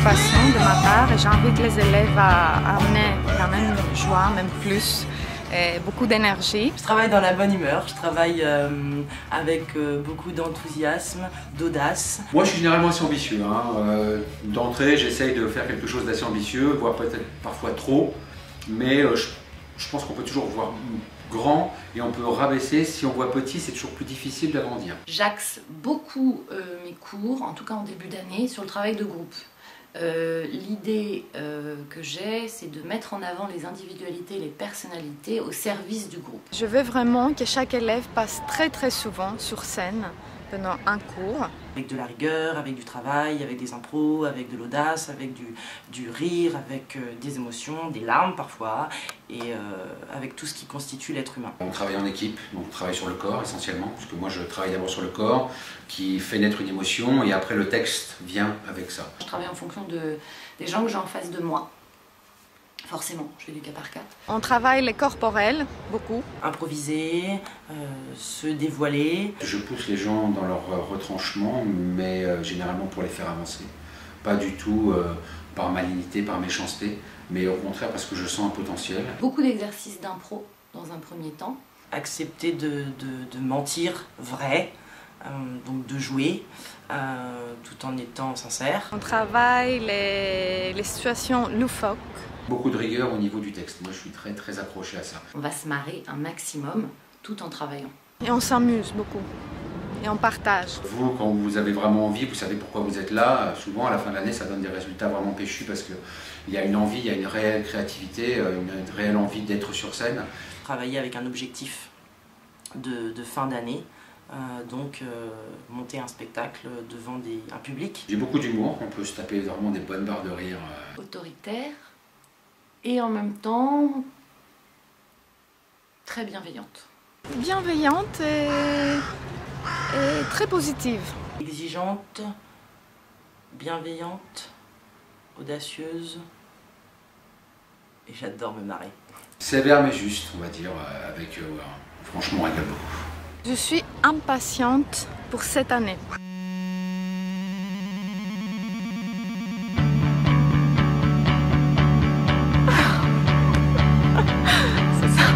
passion de ma part et j'invite les élèves à amener la même joie, même plus. Et beaucoup d'énergie. Je travaille dans la bonne humeur, je travaille avec beaucoup d'enthousiasme, d'audace. Moi je suis généralement assez ambitieux. D'entrée j'essaye de faire quelque chose d'assez ambitieux, voire peut-être parfois trop, mais je pense qu'on peut toujours voir grand et on peut rabaisser. Si on voit petit, c'est toujours plus difficile d'agrandir. J'axe beaucoup mes cours, en tout cas en début d'année, sur le travail de groupe. L'idée que j'ai, c'est de mettre en avant les individualités, les personnalités au service du groupe. Je veux vraiment que chaque élève passe très souvent sur scène pendant un cours. Avec de la rigueur, avec du travail, avec des impros, avec de l'audace, avec du rire, avec des émotions, des larmes parfois, et avec tout ce qui constitue l'être humain. On travaille en équipe, donc on travaille sur le corps essentiellement, puisque moi je travaille d'abord sur le corps, qui fait naître une émotion, et après le texte vient avec ça. Je travaille en fonction des gens que j'ai en face de moi. Forcément, je fais du cas par cas. On travaille les corporels, beaucoup. Improviser, se dévoiler. Je pousse les gens dans leur retranchement, mais généralement pour les faire avancer. Pas du tout par malignité, par méchanceté, mais au contraire parce que je sens un potentiel. Beaucoup d'exercices d'impro dans un premier temps. Accepter de mentir vrai, donc de jouer, tout en étant sincère. On travaille les situations loufoques. Beaucoup de rigueur au niveau du texte. Moi, je suis très accroché à ça. On va se marrer un maximum tout en travaillant. Et on s'amuse beaucoup. Et on partage. Vous, quand vous avez vraiment envie, vous savez pourquoi vous êtes là. Souvent, à la fin de l'année, ça donne des résultats vraiment péchus parce qu'il y a une envie, il y a une réelle créativité, une réelle envie d'être sur scène. Travailler avec un objectif de fin d'année. Donc monter un spectacle devant un public. J'ai beaucoup d'humour, on peut se taper vraiment des bonnes barres de rire. Autoritaire et en même temps très bienveillante. Bienveillante et très positive. Exigeante, bienveillante, audacieuse et j'adore me marrer. Sévère mais juste, on va dire, avec franchement, elle aime beaucoup. Je suis impatiente pour cette année. C'est ça.